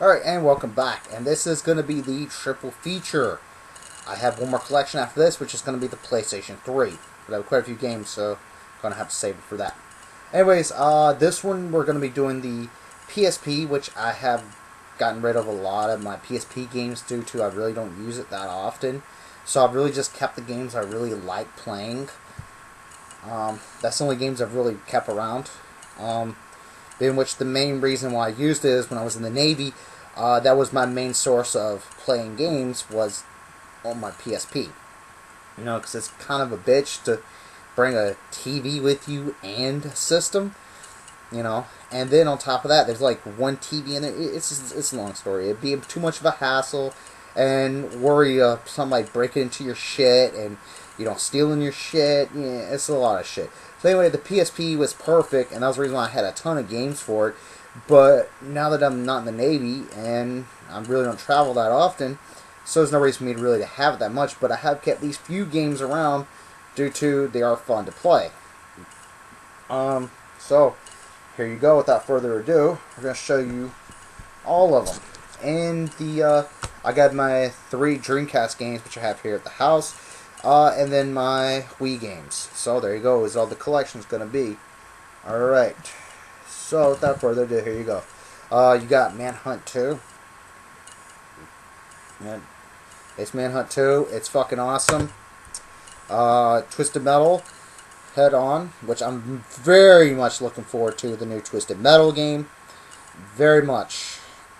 Alright, and welcome back. And this is going to be the triple feature. I have one more collection after this, which is going to be the PlayStation 3. But I have quite a few games, so I'm going to have to save it for that. Anyways, this one we're going to be doing the PSP, which I have gotten rid of a lot of my PSP games due to I really don't use it that often. So I've really just kept the games I really like playing. That's the only games I've really kept around. In which the main reason why I used it is when I was in the Navy, that was my main source of playing games was on my PSP. You know, because it's kind of a bitch to bring a TV with you and a system. You know, and then on top of that, there's like one TV in there. It's a long story. It'd be too much of a hassle, and worry of somebody breaking into your shit and stealing your shit. Yeah, it's a lot of shit. So anyway, the PSP was perfect, and that was the reason why I had a ton of games for it. But now that I'm not in the Navy and I really don't travel that often, so there's no reason for me to really to have it that much. But I have kept these few games around due to they are fun to play. So here you go. Without further ado, we're going to show you all of them. And I got my 3 Dreamcast games, which I have here at the house. And then my Wii games. So there you go, is all the collection's going to be. Alright. So without further ado, here you go. You got Manhunt 2. And it's Manhunt 2. It's fucking awesome. Twisted Metal Head On, which I'm very much looking forward to, the new Twisted Metal game. Very much.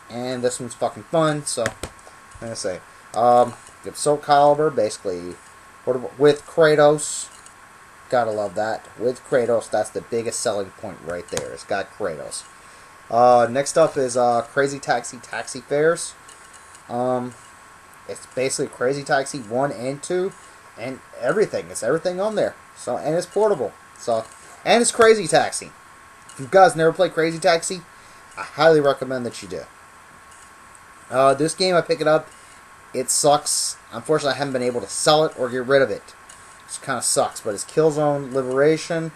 And this one's fucking fun, so I'm going to say. You have Soul Calibur, basically with Kratos. Gotta love that. With Kratos, that's the biggest selling point right there. It's got Kratos. Next up is Crazy Taxi Taxi Fares. It's basically Crazy Taxi 1 and 2 and everything. It's everything on there. So, and it's portable. So, and it's Crazy Taxi. If you guys never played Crazy Taxi, I highly recommend that you do. This game, I pick it up. It sucks. Unfortunately, I haven't been able to sell it or get rid of it. It kind of sucks, but it's Killzone Liberation,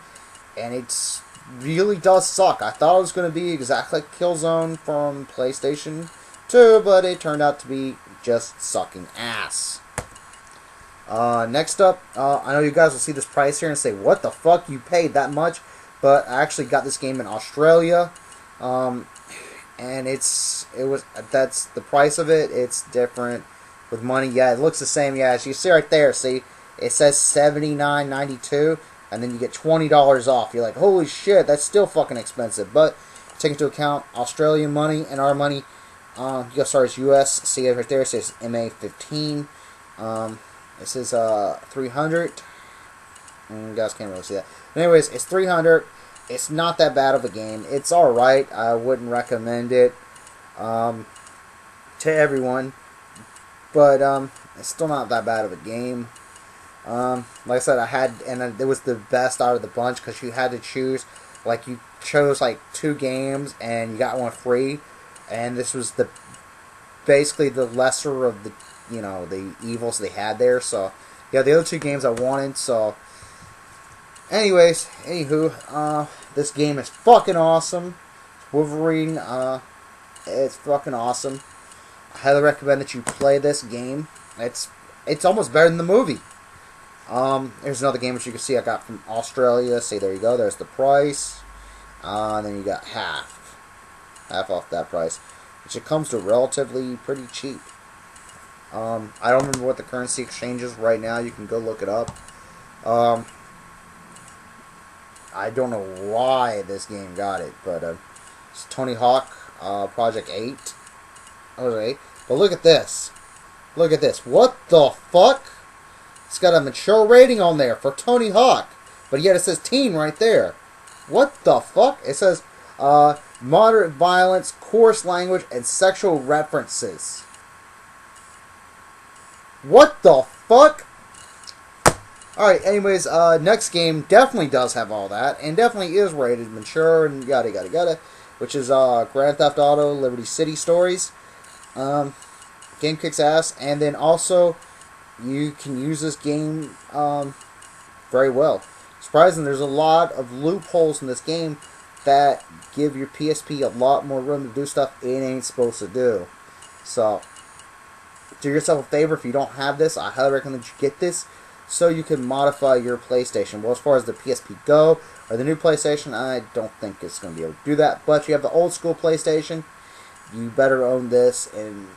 and it really does suck. I thought it was going to be exactly like Killzone from PlayStation 2, but it turned out to be just sucking ass. Next up, I know you guys will see this price here and say, what the fuck, you paid that much? But I actually got this game in Australia, and that's the price of it. It's different. With money, yeah, it looks the same. Yeah, as you see right there, see, it says $79.92, and then you get $20 off. You're like, holy shit, that's still fucking expensive. But take into account Australian money and our money. It's US. See it right there. It says MA15. It says 300. You guys can't really see that. But anyways, it's 300. It's not that bad of a game. It's all right. I wouldn't recommend it to everyone. But it's still not that bad of a game. Like I said, it was the best out of the bunch because you had to choose. Like you chose like 2 games and you got one free, and this was basically the lesser of the the evils they had there. So yeah, the other 2 games I wanted. So anyways, anywho, this game is fucking awesome. Wolverine, it's fucking awesome. I highly recommend that you play this game. It's almost better than the movie. There's another game which you can see I got from Australia. See, there you go. There's the price. And then you got half off that price, which it comes to relatively pretty cheap. I don't remember what the currency exchange is right now. You can go look it up. I don't know why this game got it, but it's Tony Hawk Project 8. But look at this. Look at this. What the fuck? It's got a mature rating on there for Tony Hawk. But yet it says teen right there. What the fuck? It says moderate violence, coarse language, and sexual references. What the fuck? Alright, anyways, next game definitely does have all that. And definitely is rated mature and yada yada yada. Which is Grand Theft Auto Liberty City Stories. Game kicks ass, and then also you can use this game very well. Surprising, there's a lot of loopholes in this game that give your PSP a lot more room to do stuff it ain't supposed to do. So, do yourself a favor if you don't have this. I highly recommend that you get this so you can modify your PlayStation. Well, as far as the PSP Go or the new PlayStation, I don't think it's going to be able to do that. But if you have the old school PlayStation, you better own this. And,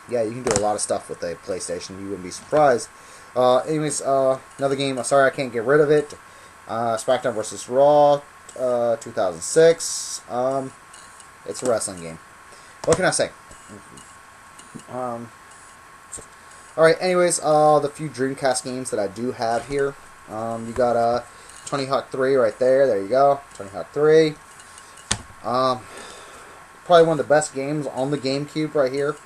yeah, you can do a lot of stuff with a PlayStation. You wouldn't be surprised. Anyways, another game. Sorry I can't get rid of it. SmackDown vs. Raw 2006. It's a wrestling game. What can I say? Alright, anyways, the few Dreamcast games that I do have here. You got Tony Hawk 3 right there. There you go. Tony Hawk 3. Probably one of the best games on the Gamecube right here.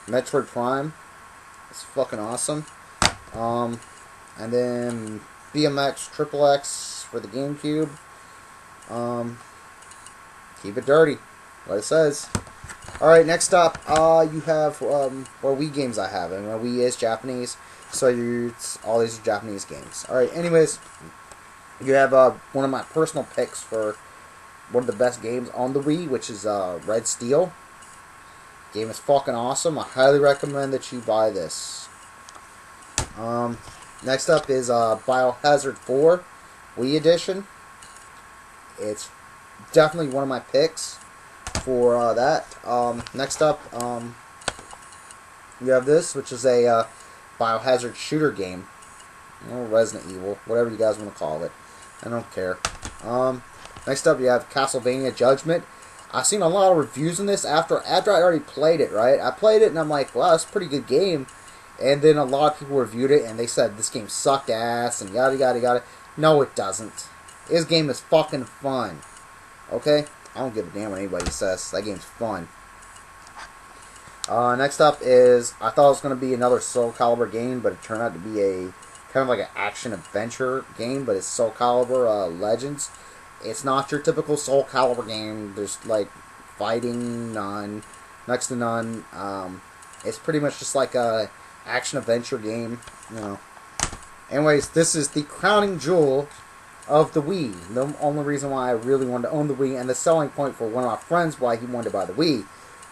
Metroid Prime. It's fucking awesome. And then BMX Triple X for the Gamecube. Keep it dirty. What it says. Alright, next up, you have, what Wii games I have. And Wii is Japanese, so all these are Japanese games. Alright, anyways, you have one of my personal picks for one of the best games on the Wii, which is Red Steel. Game is fucking awesome. I highly recommend that you buy this. Next up is Biohazard 4 Wii Edition. It's definitely one of my picks for that. Next up, you have this, which is a Biohazard shooter game. Or Resident Evil, whatever you guys want to call it. I don't care. Next up, you have Castlevania Judgment. I've seen a lot of reviews on this after I already played it, right? I played it and I'm like, wow, that's a pretty good game. And then a lot of people reviewed it and they said this game sucked ass and yada yada yada. No, it doesn't. This game is fucking fun. Okay? I don't give a damn what anybody says. That game's fun. Next up is, I thought it was going to be another Soul Calibur game, but it turned out to be a kind of like an action-adventure game, but it's Soul Calibur Legends. It's not your typical Soul Calibur game. There's, like, fighting, none. Next to none. It's pretty much just like a action-adventure game, you know. Anyways, this is the crowning jewel of the Wii. The only reason why I really wanted to own the Wii, and the selling point for one of my friends why he wanted to buy the Wii,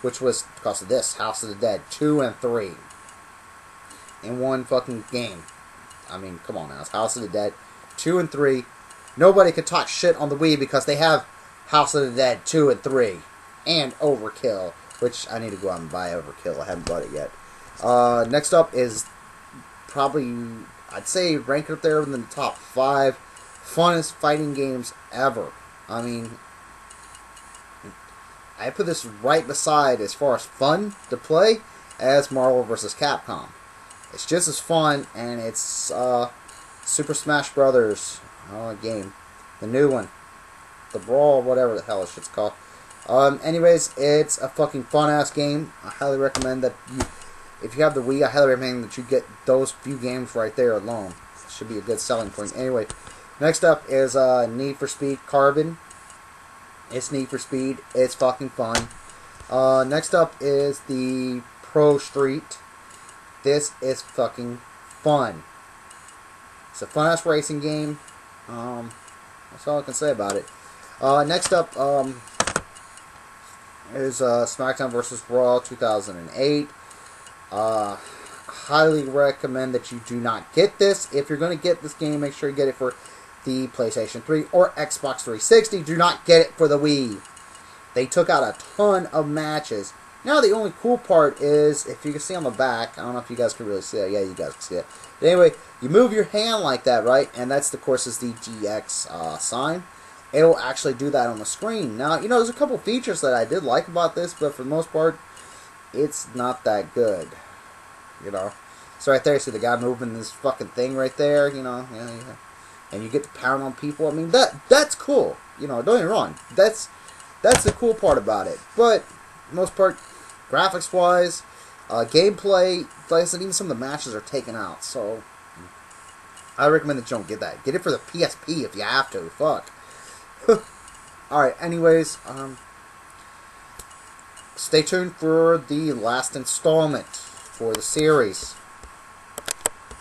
which was because of this, House of the Dead 2 and 3. In one fucking game. I mean, come on now. It's House of the Dead 2 and 3. Nobody could talk shit on the Wii because they have House of the Dead 2 and 3. And Overkill, which I need to go out and buy Overkill. I haven't bought it yet. Next up is probably, I'd say, rank it up there in the top 5 funnest fighting games ever. I mean, I put this right beside, as far as fun to play, as Marvel vs. Capcom. It's just as fun, and it's Super Smash Brothers game. The new one. The Brawl, whatever the hell this shit's called. Anyways, it's a fucking fun-ass game. I highly recommend that you, if you have the Wii, I highly recommend that you get those few games right there alone. It should be a good selling point. Anyway, next up is Need for Speed Carbon. It's Need for Speed. It's fucking fun. Next up is the Pro Street. This is fucking fun. It's a fun-ass racing game. That's all I can say about it. Next up is SmackDown vs. Raw 2008. Highly recommend that you do not get this. If you're going to get this game, make sure you get it for the PlayStation 3 or Xbox 360. Do not get it for the Wii. They took out a ton of matches. Now the only cool part is, if you can see on the back, I don't know if you guys can really see it. Yeah, you guys can see it. But anyway, you move your hand like that, right? And that's, of course, is the GX sign. It'll actually do that on the screen. Now, you know, there's a couple features that I did like about this, but for the most part, it's not that good. You know? So right there, see the guy moving this fucking thing right there, you know? Yeah. And you get to pound on people. I mean, that's cool. You know, don't get me wrong. That's the cool part about it. But, for the most part, graphics-wise, gameplay, like I said, even some of the matches are taken out. So, I recommend that you don't get that. Get it for the PSP if you have to. Fuck. Alright, anyways, stay tuned for the last installment for the series.